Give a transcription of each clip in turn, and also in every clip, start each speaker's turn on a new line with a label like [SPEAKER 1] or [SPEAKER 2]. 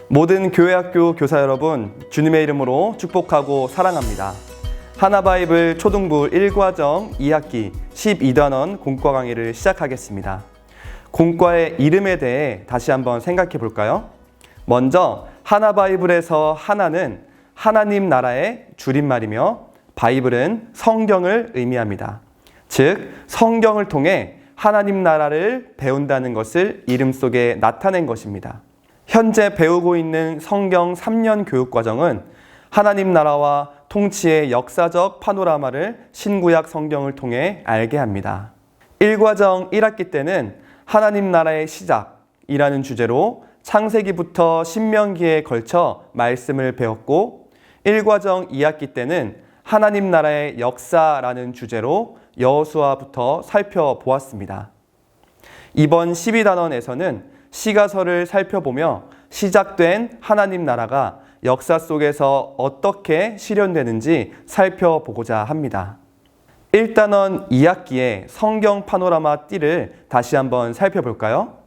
[SPEAKER 1] 모든 교회학교 교사 여러분, 주님의 이름으로 축복하고 사랑합니다. 하나바이블 초등부 1과정 2학기 12단원 공과 강의를 시작하겠습니다. 공과의 이름에 대해 다시 한번 생각해 볼까요? 먼저 하나바이블에서 하나는 하나님 나라의 줄임말이며 바이블은 성경을 의미합니다. 즉, 성경을 통해 하나님 나라를 배운다는 것을 이름 속에 나타낸 것입니다. 현재 배우고 있는 성경 3년 교육과정은 하나님 나라와 통치의 역사적 파노라마를 신구약 성경을 통해 알게 합니다. 1과정 1학기 때는 하나님 나라의 시작이라는 주제로 창세기부터 신명기에 걸쳐 말씀을 배웠고, 1과정 2학기 때는 하나님 나라의 역사라는 주제로 여호수아부터 살펴보았습니다. 이번 12단원에서는 시가서를 살펴보며 시작된 하나님 나라가 역사 속에서 어떻게 실현되는지 살펴보고자 합니다. 1단원 2학기의 성경 파노라마 띠를 다시 한번 살펴볼까요?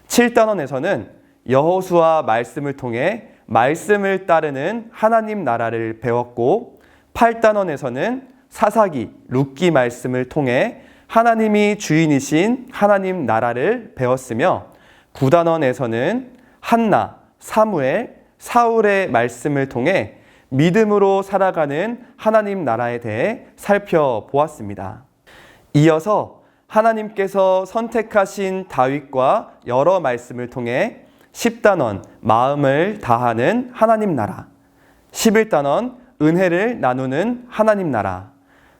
[SPEAKER 1] 7단원에서는 여호수아 말씀을 통해 말씀을 따르는 하나님 나라를 배웠고, 8단원에서는 사사기, 룻기 말씀을 통해 하나님이 주인이신 하나님 나라를 배웠으며, 9단원에서는 한나, 사무엘, 사울의 말씀을 통해 믿음으로 살아가는 하나님 나라에 대해 살펴보았습니다. 이어서 하나님께서 선택하신 다윗과 여러 말씀을 통해 10단원 마음을 다하는 하나님 나라, 11단원 은혜를 나누는 하나님 나라,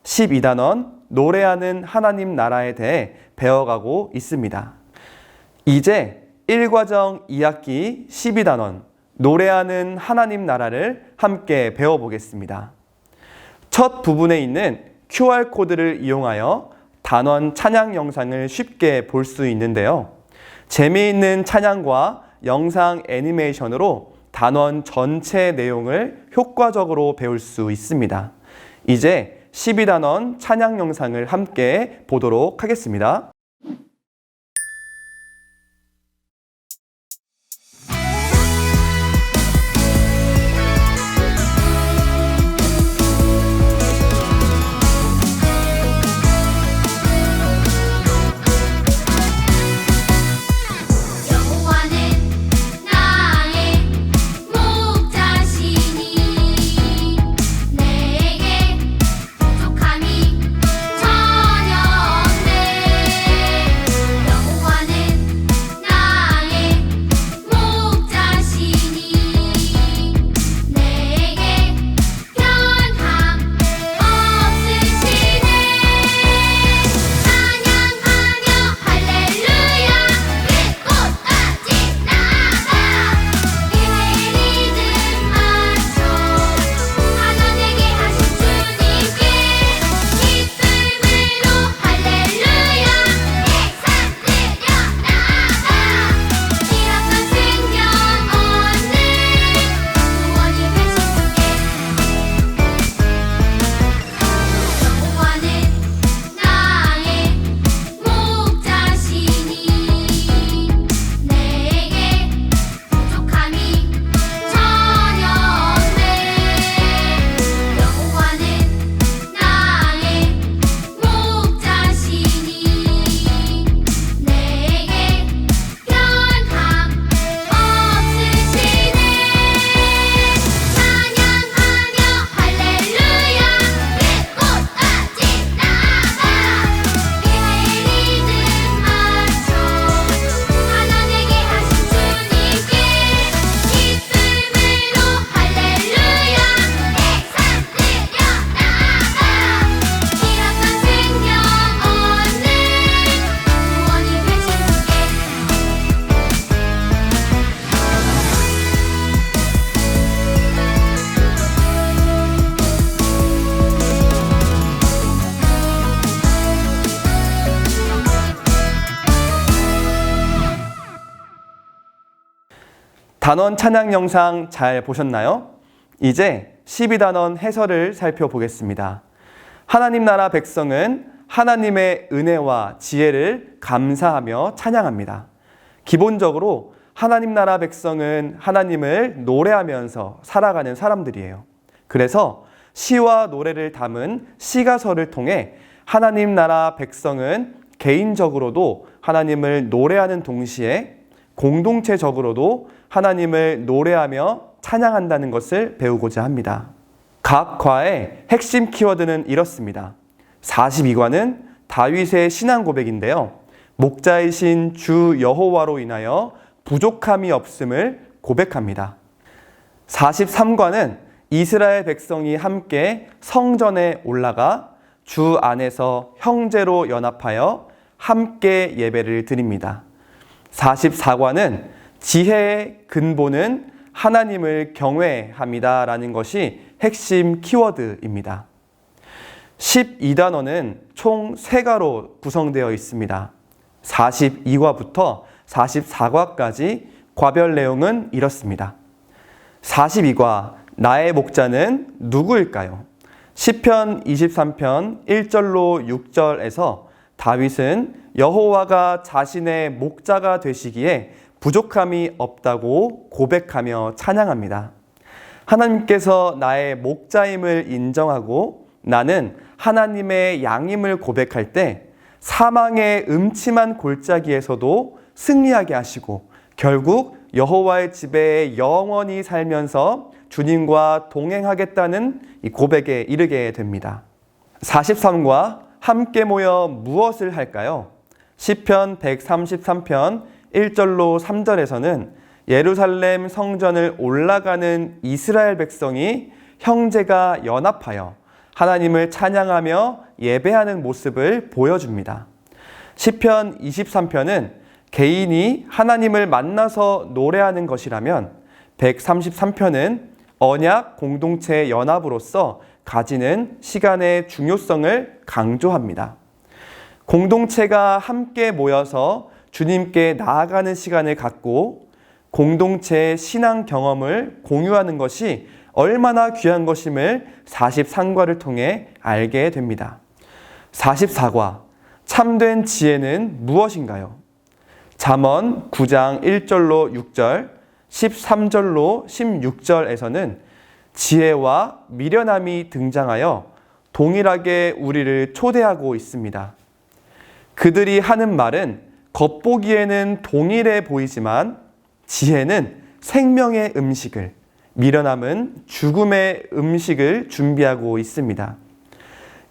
[SPEAKER 1] 12단원 노래하는 하나님 나라에 대해 배워가고 있습니다. 이제 1과정 2학기 12단원 노래하는 하나님 나라를 함께 배워보겠습니다. 첫 부분에 있는 QR코드를 이용하여 단원 찬양 영상을 쉽게 볼 수 있는데요. 재미있는 찬양과 영상 애니메이션으로 단원 전체 내용을 효과적으로 배울 수 있습니다. 이제 12단원 찬양 영상을 함께 보도록 하겠습니다. 단원 찬양 영상 잘 보셨나요? 이제 12단원 해설을 살펴보겠습니다. 하나님 나라 백성은 하나님의 은혜와 지혜를 감사하며 찬양합니다. 기본적으로 하나님 나라 백성은 하나님을 노래하면서 살아가는 사람들이에요. 그래서 시와 노래를 담은 시가서를 통해 하나님 나라 백성은 개인적으로도 하나님을 노래하는 동시에 공동체적으로도 하나님을 노래하며 찬양한다는 것을 배우고자 합니다. 각 과의 핵심 키워드는 이렇습니다. 42과는 다윗의 신앙 고백인데요. 목자이신 주 여호와로 인하여 부족함이 없음을 고백합니다. 43과는 이스라엘 백성이 함께 성전에 올라가 주 안에서 형제로 연합하여 함께 예배를 드립니다. 44과는 지혜의 근본은 하나님을 경외함이다 라는 것이 핵심 키워드입니다. 12단원은 총 3가로 구성되어 있습니다. 42과부터 44과까지 과별 내용은 이렇습니다. 42과 나의 목자는 누구일까요? 시편 23편 1절로 6절에서 다윗은 여호와가 자신의 목자가 되시기에 부족함이 없다고 고백하며 찬양합니다. 하나님께서 나의 목자임을 인정하고 나는 하나님의 양임을 고백할 때 사망의 음침한 골짜기에서도 승리하게 하시고 결국 여호와의 집에 영원히 살면서 주님과 동행하겠다는 이 고백에 이르게 됩니다. 43과 함께 모여 무엇을 할까요? 시편 133편 1절로 3절에서는 예루살렘 성전을 올라가는 이스라엘 백성이 형제가 연합하여 하나님을 찬양하며 예배하는 모습을 보여줍니다. 시편 23편은 개인이 하나님을 만나서 노래하는 것이라면 133편은 언약 공동체 연합으로서 가지는 시간의 중요성을 강조합니다. 공동체가 함께 모여서 주님께 나아가는 시간을 갖고 공동체의 신앙 경험을 공유하는 것이 얼마나 귀한 것임을 43과를 통해 알게 됩니다. 44과 참된 지혜는 무엇인가요? 잠언 9장 1절로 6절, 13절로 16절에서는 지혜와 미련함이 등장하여 동일하게 우리를 초대하고 있습니다. 그들이 하는 말은 겉보기에는 동일해 보이지만 지혜는 생명의 음식을, 미련함은 죽음의 음식을 준비하고 있습니다.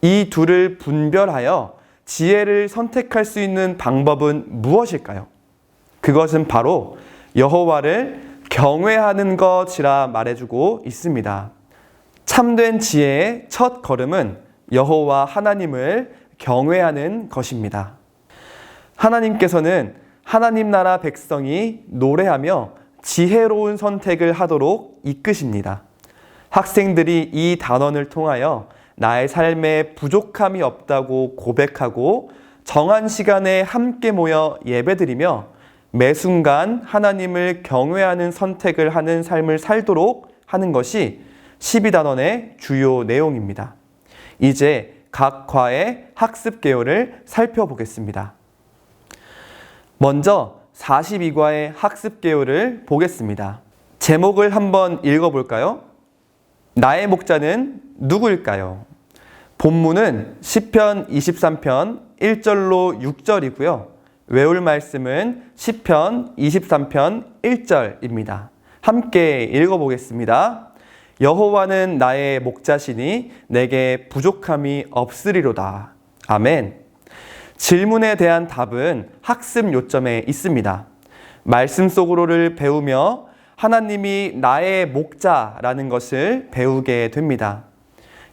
[SPEAKER 1] 이 둘을 분별하여 지혜를 선택할 수 있는 방법은 무엇일까요? 그것은 바로 여호와를 경외하는 것이라 말해주고 있습니다. 참된 지혜의 첫 걸음은 여호와 하나님을 경외하는 것입니다. 하나님께서는 하나님 나라 백성이 노래하며 지혜로운 선택을 하도록 이끄십니다. 학생들이 이 단원을 통하여 나의 삶에 부족함이 없다고 고백하고 정한 시간에 함께 모여 예배드리며 매 순간 하나님을 경외하는 선택을 하는 삶을 살도록 하는 것이 12단원의 주요 내용입니다. 이제 각 과의 학습 개요를 살펴보겠습니다. 먼저 42과의 학습 개요를 보겠습니다. 제목을 한번 읽어볼까요? 나의 목자는 누구일까요? 본문은 시편 23편 1절로 6절이고요. 외울 말씀은 시편 23편 1절입니다. 함께 읽어보겠습니다. 여호와는 나의 목자시니 내게 부족함이 없으리로다. 아멘. 질문에 대한 답은 학습 요점에 있습니다. 말씀 속으로를 배우며 하나님이 나의 목자라는 것을 배우게 됩니다.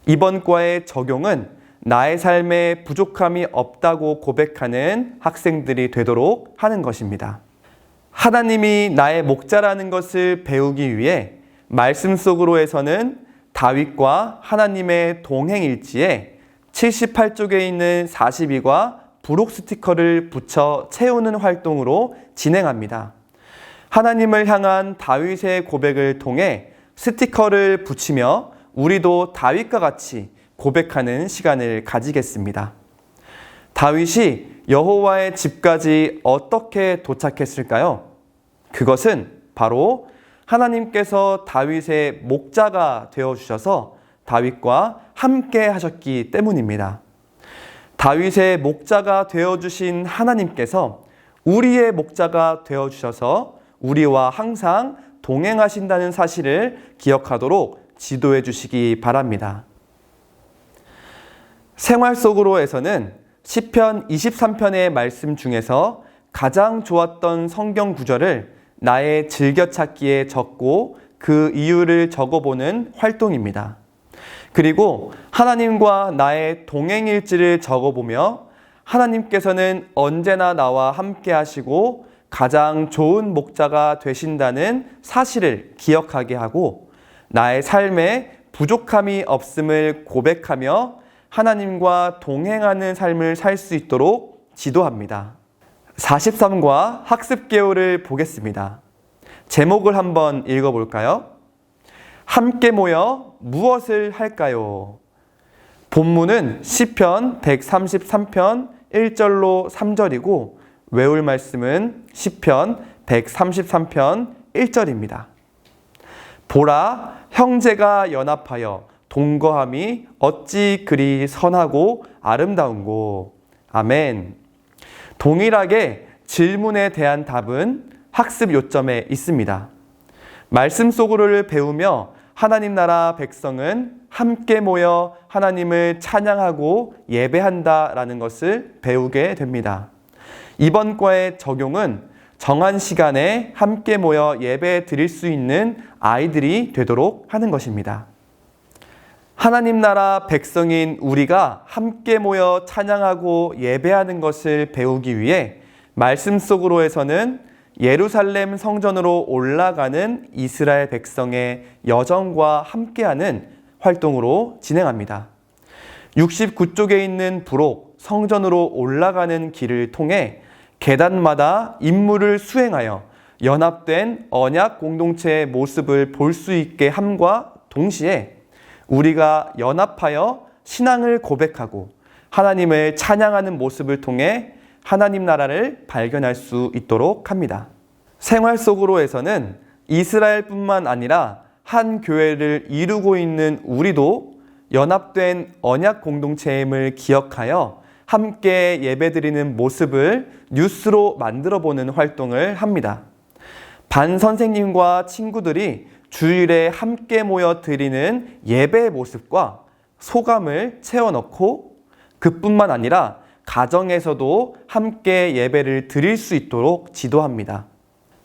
[SPEAKER 1] 이번 과의 적용은 나의 삶에 부족함이 없다고 고백하는 학생들이 되도록 하는 것입니다. 하나님이 나의 목자라는 것을 배우기 위해 말씀 속으로에서는 다윗과 하나님의 동행일지에 78쪽에 있는 42과 부록 스티커를 붙여 채우는 활동으로 진행합니다. 하나님을 향한 다윗의 고백을 통해 스티커를 붙이며 우리도 다윗과 같이 고백하는 시간을 가지겠습니다. 다윗이 여호와의 집까지 어떻게 도착했을까요? 그것은 바로 하나님께서 다윗의 목자가 되어주셔서 다윗과 함께 하셨기 때문입니다. 다윗의 목자가 되어주신 하나님께서 우리의 목자가 되어주셔서 우리와 항상 동행하신다는 사실을 기억하도록 지도해 주시기 바랍니다. 생활 속으로에서는 시편 23편의 말씀 중에서 가장 좋았던 성경 구절을 나의 즐겨찾기에 적고 그 이유를 적어보는 활동입니다. 그리고 하나님과 나의 동행일지를 적어보며 하나님께서는 언제나 나와 함께 하시고 가장 좋은 목자가 되신다는 사실을 기억하게 하고 나의 삶에 부족함이 없음을 고백하며 하나님과 동행하는 삶을 살 수 있도록 지도합니다. 43과 학습 개요를 보겠습니다. 제목을 한번 읽어볼까요? 함께 모여 무엇을 할까요? 본문은 시편 133편 1절로 3절이고 외울 말씀은 시편 133편 1절입니다. 보라, 형제가 연합하여 동거함이 어찌 그리 선하고 아름다운고. 아멘. 동일하게 질문에 대한 답은 학습 요점에 있습니다. 말씀 속으로를 배우며 하나님 나라 백성은 함께 모여 하나님을 찬양하고 예배한다라는 것을 배우게 됩니다. 이번 과의 적용은 정한 시간에 함께 모여 예배 드릴 수 있는 아이들이 되도록 하는 것입니다. 하나님 나라 백성인 우리가 함께 모여 찬양하고 예배하는 것을 배우기 위해 말씀 속으로에서는 예루살렘 성전으로 올라가는 이스라엘 백성의 여정과 함께하는 활동으로 진행합니다. 69쪽에 있는 부록 성전으로 올라가는 길을 통해 계단마다 임무를 수행하여 연합된 언약 공동체의 모습을 볼 수 있게 함과 동시에 우리가 연합하여 신앙을 고백하고 하나님을 찬양하는 모습을 통해 하나님 나라를 발견할 수 있도록 합니다. 생활 속으로에서는 이스라엘뿐만 아니라 한 교회를 이루고 있는 우리도 연합된 언약 공동체임을 기억하여 함께 예배드리는 모습을 뉴스로 만들어보는 활동을 합니다. 반 선생님과 친구들이 주일에 함께 모여 드리는 예배의 모습과 소감을 채워넣고 그뿐만 아니라 가정에서도 함께 예배를 드릴 수 있도록 지도합니다.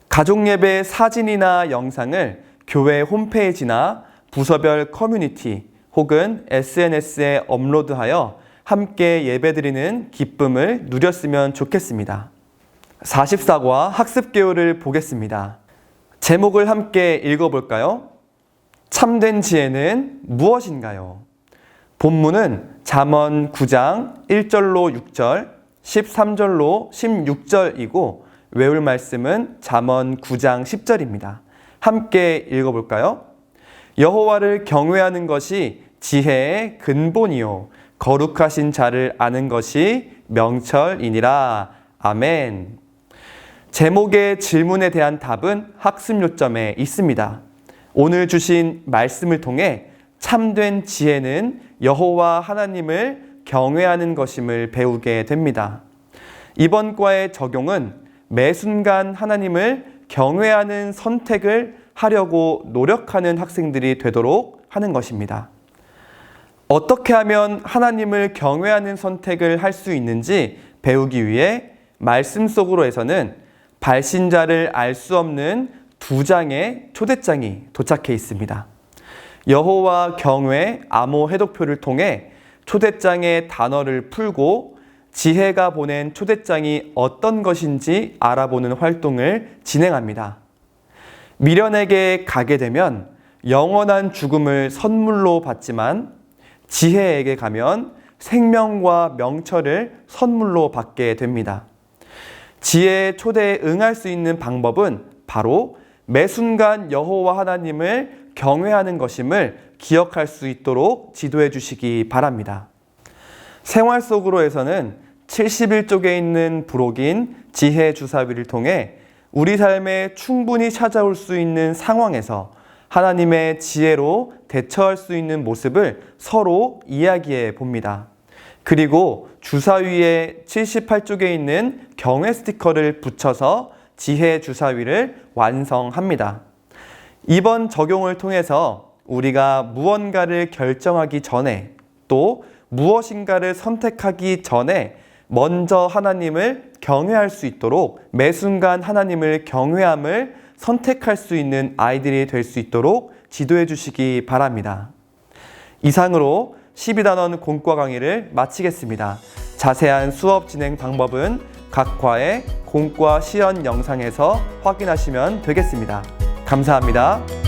[SPEAKER 1] 가족 예배 사진이나 영상을 교회 홈페이지나 부서별 커뮤니티 혹은 SNS에 업로드하여 함께 예배드리는 기쁨을 누렸으면 좋겠습니다. 44과 학습 개요를 보겠습니다. 제목을 함께 읽어볼까요? 참된 지혜는 무엇인가요? 본문은 잠언 9장 1절로 6절, 13절로 16절이고 외울 말씀은 잠언 9장 10절입니다. 함께 읽어볼까요? 여호와를 경외하는 것이 지혜의 근본이요 거룩하신 자를 아는 것이 명철이니라. 아멘. 제목의 질문에 대한 답은 학습 요점에 있습니다. 오늘 주신 말씀을 통해 참된 지혜는 여호와 하나님을 경외하는 것임을 배우게 됩니다. 이번 과의 적용은 매 순간 하나님을 경외하는 선택을 하려고 노력하는 학생들이 되도록 하는 것입니다. 어떻게 하면 하나님을 경외하는 선택을 할 수 있는지 배우기 위해 말씀 속으로에서는 발신자를 알 수 없는 2장의 초대장이 도착해 있습니다. 여호와 경외 암호 해독표를 통해 초대장의 단어를 풀고 지혜가 보낸 초대장이 어떤 것인지 알아보는 활동을 진행합니다. 미련에게 가게 되면 영원한 죽음을 선물로 받지만 지혜에게 가면 생명과 명철을 선물로 받게 됩니다. 지혜의 초대에 응할 수 있는 방법은 바로 매 순간 여호와 하나님을 경외하는 것임을 기억할 수 있도록 지도해 주시기 바랍니다. 생활 속으로에서는 71쪽에 있는 부록인 지혜 주사위를 통해 우리 삶에 충분히 찾아올 수 있는 상황에서 하나님의 지혜로 대처할 수 있는 모습을 서로 이야기해 봅니다. 그리고 주사위의 78쪽에 있는 경외 스티커를 붙여서 지혜 주사위를 완성합니다. 이번 적용을 통해서 우리가 무언가를 결정하기 전에 또 무엇인가를 선택하기 전에 먼저 하나님을 경외할 수 있도록 매 순간 하나님을 경외함을 선택할 수 있는 아이들이 될 수 있도록 지도해 주시기 바랍니다. 이상으로 12단원 공과 강의를 마치겠습니다. 자세한 수업 진행 방법은 각 과의 공과 시연 영상에서 확인하시면 되겠습니다. 감사합니다.